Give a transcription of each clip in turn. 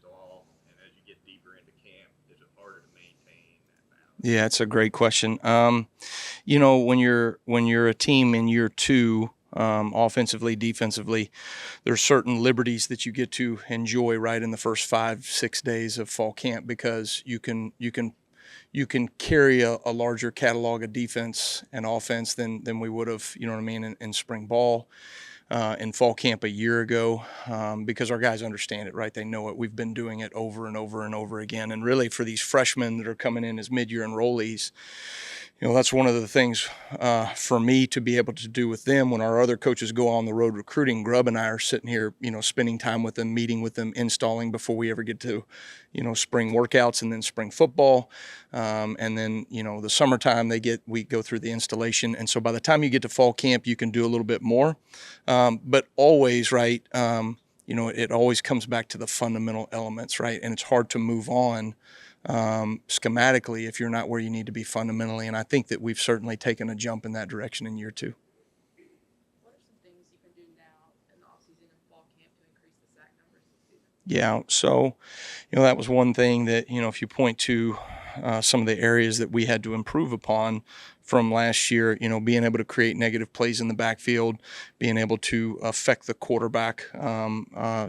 install, and as you get deeper into camp, is it harder to maintain that balance? Yeah, it's a great question. When you're a team in year two, offensively, defensively, there's certain liberties that you get to enjoy right in the first 5, 6 days of fall camp because you can carry a larger catalog of defense and offense than we would have, you know what I mean, in spring ball, in fall camp a year ago, because our guys understand it, right? They know it. We've been doing it over and over and over again. And really, for these freshmen that are coming in as mid-year enrollees, that's one of the things for me to be able to do with them when our other coaches go on the road recruiting. Grubb and I are sitting here, spending time with them, meeting with them, installing before we ever get to, spring workouts and then spring football. And then, the summertime we go through the installation. And so by the time you get to fall camp, you can do a little bit more. But always, right, it always comes back to the fundamental elements, right? And it's hard to move on schematically if you're not where you need to be fundamentally. And I think that we've certainly taken a jump in that direction in year two. What are some things you can do now in the offseason and fall camp to increase the sack numbers this season? Yeah. So, that was one thing that, if you point to some of the areas that we had to improve upon from last year, being able to create negative plays in the backfield, being able to affect the quarterback,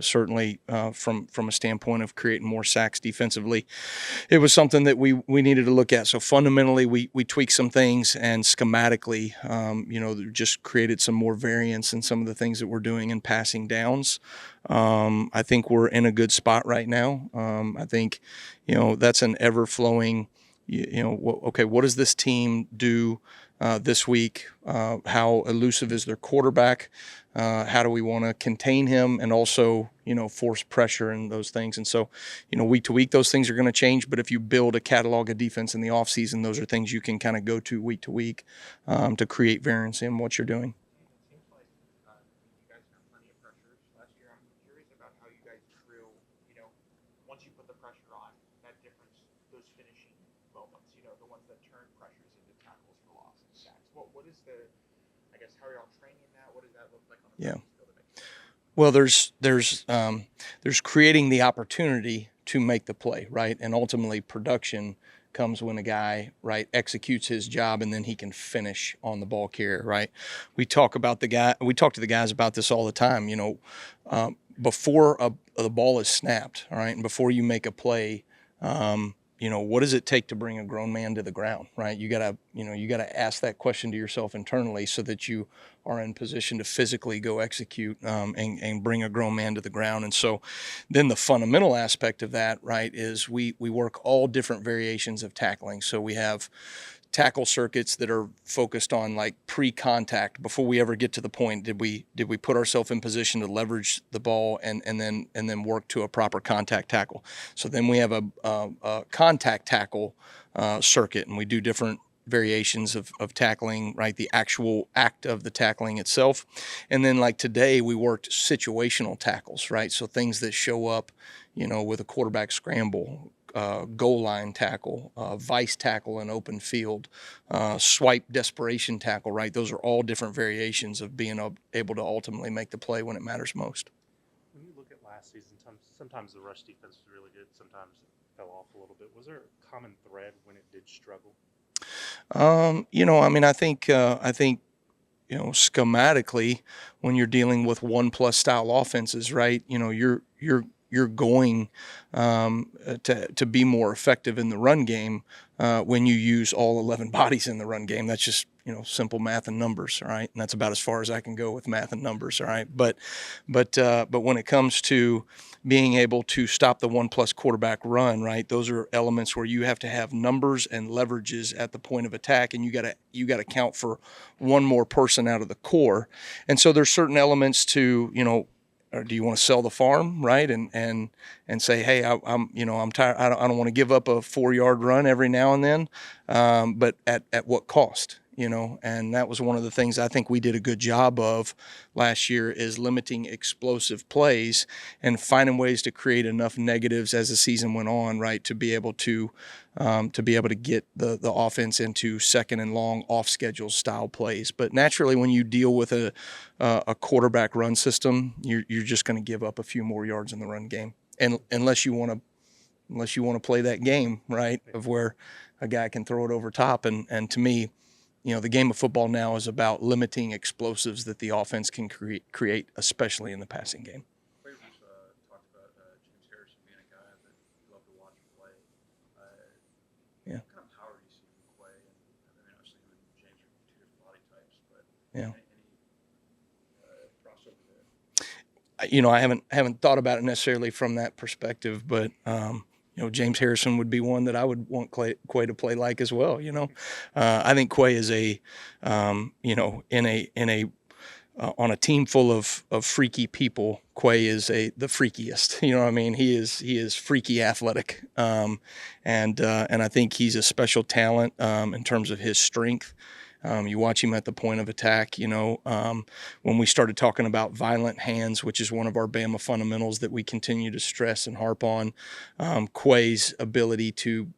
certainly from a standpoint of creating more sacks defensively. It was something that we needed to look at. So fundamentally, we tweaked some things, and schematically, just created some more variance in some of the things that we're doing in passing downs. I think we're in a good spot right now. I think, that's an ever-flowing, okay, what does this team do this week? How elusive is their quarterback? How do we want to contain him and also, force pressure and those things? And so, week to week, those things are going to change. But if you build a catalog of defense in the offseason, those are things you can kind of go to week week to create variance in what you're doing. It seems like you guys have plenty of pressures last year. I'm curious about how you guys drill, once you put the pressure on, that difference, those finishing moments, the ones that turn pressures into tackles for loss and sacks. What is I guess, how are y'all training that? What does that look like on the Yeah. practice field to make sure? Well, there's creating the opportunity to make the play, right? And ultimately, production comes when a guy, right, executes his job and then he can finish on the ball carrier, right? We talk to the guys about this all the time. Before the ball is snapped, all right, and before you make a play, what does it take to bring a grown man to the ground, right? You gotta ask that question to yourself internally so that you are in position to physically go execute and bring a grown man to the ground. And so then the fundamental aspect of that, right, is we work all different variations of tackling. So we have tackle circuits that are focused on like pre-contact before we ever get to the point. Did we put ourselves in position to leverage the ball and then work to a proper contact tackle? So then we have a contact tackle circuit, and we do different variations of tackling, right? The actual act of the tackling itself. And then like today we worked situational tackles, right? So things that show up, with a quarterback scramble, goal line tackle, vice tackle in open field, swipe desperation tackle, right? Those are all different variations of being able to ultimately make the play when it matters most. When you look at last season, sometimes the rush defense was really good, sometimes it fell off a little bit. Was there a common thread when it did struggle? I think schematically, when you're dealing with 1+ style offenses, right, you're going to be more effective in the run game when you use all 11 bodies in the run game. That's just simple math and numbers, all right? And that's about as far as I can go with math and numbers, all right? But when it comes to being able to stop the 1+ quarterback run, right, those are elements where you have to have numbers and leverages at the point of attack, and you got to count for one more person out of the core. And so there's certain elements to, or do you want to sell the farm, right? And say, hey, I'm tired. I don't want to give up a 4-yard run every now and then, but at what cost? And that was one of the things I think we did a good job of last year, is limiting explosive plays and finding ways to create enough negatives as the season went on, right, to be able to get the offense into second and long off schedule style plays. But naturally, when you deal with a quarterback run system, you're just going to give up a few more yards in the run game. and unless you want to play that game, right, of where a guy can throw it over top. And to me, the game of football now is about limiting explosives that the offense can create, especially in the passing game. Quay was talked about James Harrison being a guy that you love to watch play. Yeah. What kind of power do you see in Quay? And I mean, obviously you and James are two different body types, but Yeah. any crossover there? I haven't thought about it necessarily from that perspective, but James Harrison would be one that I would want Quay to play like as well. I think Quay is on a team full of freaky people, Quay is the freakiest. You know what I mean? He is freaky athletic, and I think he's a special talent in terms of his strength. You watch him at the point of attack. When we started talking about violent hands, which is one of our Bama fundamentals that we continue to stress and harp on, Quay's ability to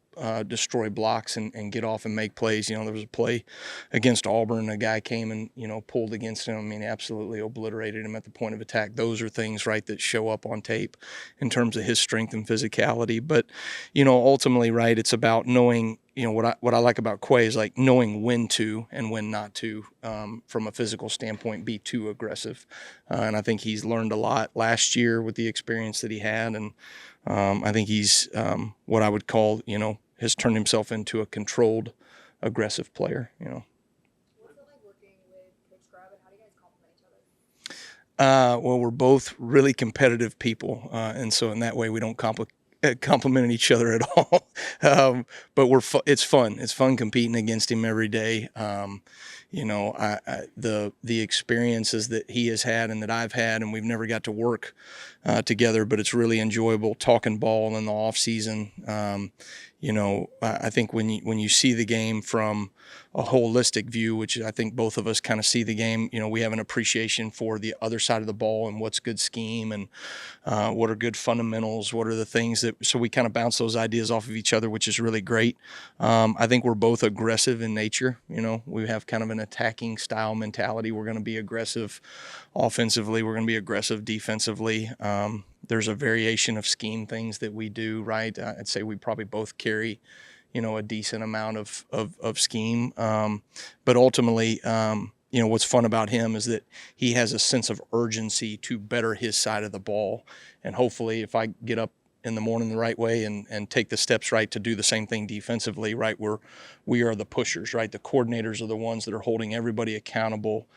destroy blocks and get off and make plays. There was a play against Auburn. A guy came and, pulled against him. I mean, absolutely obliterated him at the point of attack. Those are things, right, that show up on tape in terms of his strength and physicality. But, ultimately, right, it's about knowing, what I like about Quay is like knowing when to and when not to, from a physical standpoint, be too aggressive. And I think he's learned a lot last year with the experience that he had. And I think he's what I would call, has turned himself into a controlled, aggressive player. What's it like working with Coach Grubb, and how do you guys complement each other? Well, we're both really competitive people, and so in that way, we don't compliment each other at all. But it's fun. It's fun competing against him every day. The experiences that he has had and that I've had, and we've never got to work together, but it's really enjoyable talking ball in the off season. I think when you see the game from a holistic view, which I think both of us kind of see the game, we have an appreciation for the other side of the ball and what's good scheme and what are good fundamentals, what are the things so we kind of bounce those ideas off of each other, which is really great. I think we're both aggressive in nature. We have kind of an attacking style mentality. We're going to be aggressive offensively. We're going to be aggressive defensively. There's a variation of scheme things that we do, right? I'd say we probably both carry, a decent amount of scheme. But ultimately, what's fun about him is that he has a sense of urgency to better his side of the ball. And hopefully if I get up in the morning the right way and take the steps right to do the same thing defensively, right, we are the pushers, right? The coordinators are the ones that are holding everybody accountable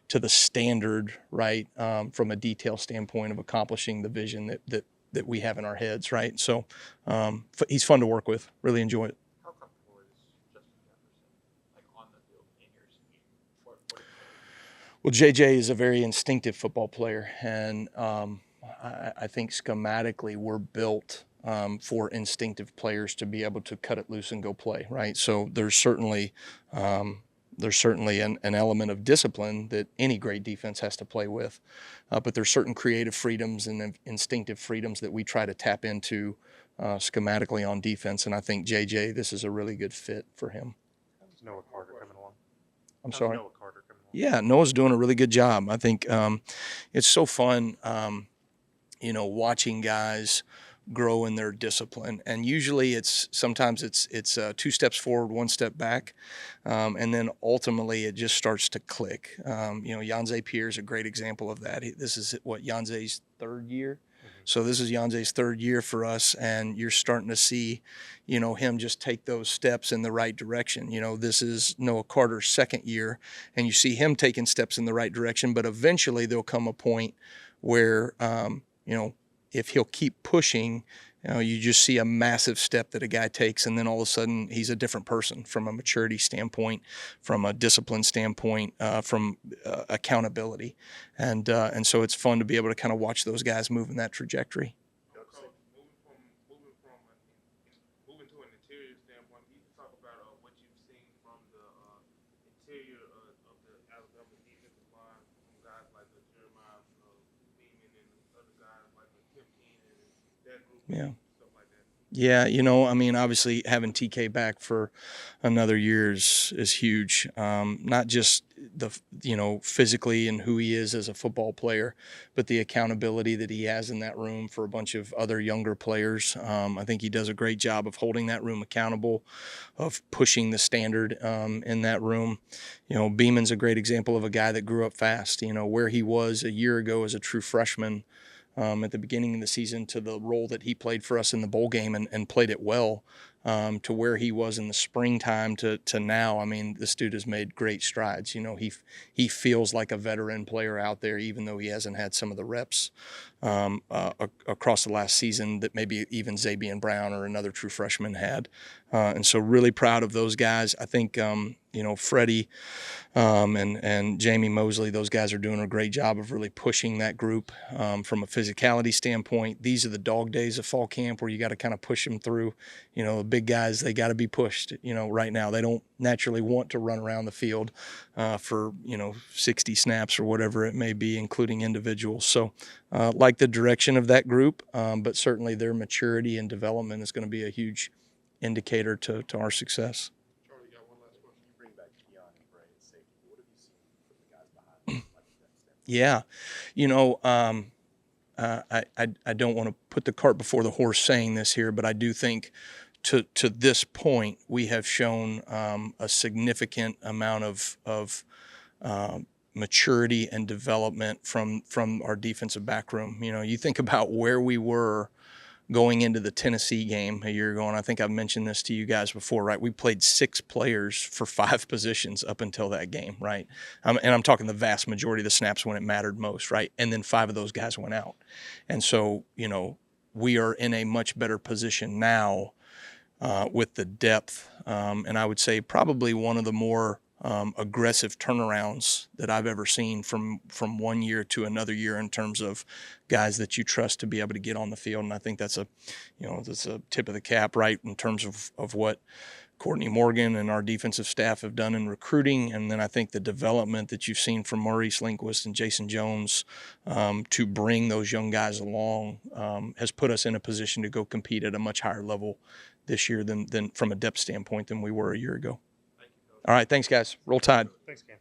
to the standard, right, from a detail standpoint of accomplishing the vision that we have in our heads, right? So he's fun to work with. Really enjoy it. How comfortable is Justin Jefferson, like on the field in your scheme? What do you think? Well, JJ is a very instinctive football player, and I think schematically we're built for instinctive players to be able to cut it loose and go play, right? So there's certainly an element of discipline that any great defense has to play with, but there's certain creative freedoms and instinctive freedoms that we try to tap into schematically on defense, and I think JJ, this is a really good fit for him. How's Noah Carter coming along? I'm How's sorry? Noah Carter coming along? Yeah, Noah's doing a really good job. I think it's so fun, watching guys grow in their discipline. And usually sometimes it's 2 steps forward, 1 step back. And then ultimately it just starts to click. Yanze Pierre is a great example of that. This is Yanze's 3rd year. So this is Yanze's 3rd year for us, and you're starting to see, him just take those steps in the right direction. This is Noah Carter's 2nd year, and you see him taking steps in the right direction, but eventually there'll come a point where, if he'll keep pushing, you just see a massive step that a guy takes, and then all of a sudden he's a different person from a maturity standpoint, from a discipline standpoint, from accountability, and so it's fun to be able to kind of watch those guys move in that trajectory. Coach, moving to an interior standpoint, you can talk about what you've seen from the interior of the Alabama defensive line, from guys like Jeremiah Beeman and other guys like Tim Keenan and that group, Yeah. stuff like that. Yeah, I mean, obviously having TK back for another year is huge. Not just physically and who he is as a football player, but the accountability that he has in that room for a bunch of other younger players. I think he does a great job of holding that room accountable, of pushing the standard in that room. Beeman's a great example of a guy that grew up fast. Where he was a year ago as a true freshman at the beginning of the season to the role that he played for us in the bowl game and played it well, to where he was in the springtime to now. I mean, this dude has made great strides. He feels like a veteran player out there, even though he hasn't had some of the reps across the last season that maybe even Zabian Brown or another true freshman had. And so really proud of those guys. I think, Freddie and Jamie Mosley, those guys are doing a great job of really pushing that group from a physicality standpoint. These are the dog days of fall camp where you got to kind of push them through. The big guys, they got to be pushed. Right now they don't naturally want to run around the field for 60 snaps or whatever it may be, including individuals. So like the direction of that group, but certainly their maturity and development is going to be a huge indicator to our success. Charlie got one last question. You bring back Keon and Bray at safety. What have you seen from the guys behind them? Yeah, I don't want to put the cart before the horse saying this here, but I do think to this point we have shown a significant amount of maturity and development from our defensive back room. You think about where we were going into the Tennessee game a year ago, and I think I've mentioned this to you guys before, right? We played 6 players for 5 positions up until that game, right? And I'm talking the vast majority of the snaps when it mattered most, right? And then 5 of those guys went out. And so, we are in a much better position now with the depth, and I would say probably one of the more aggressive turnarounds that I've ever seen from one year to another year in terms of guys that you trust to be able to get on the field. And I think that's a tip of the cap, right, in terms of what Courtney Morgan and our defensive staff have done in recruiting. And then I think the development that you've seen from Maurice Linquist and Jason Jones to bring those young guys along has put us in a position to go compete at a much higher level this year than from a depth standpoint than we were a year ago. All right, thanks, guys. Roll Tide. Thanks, Cam.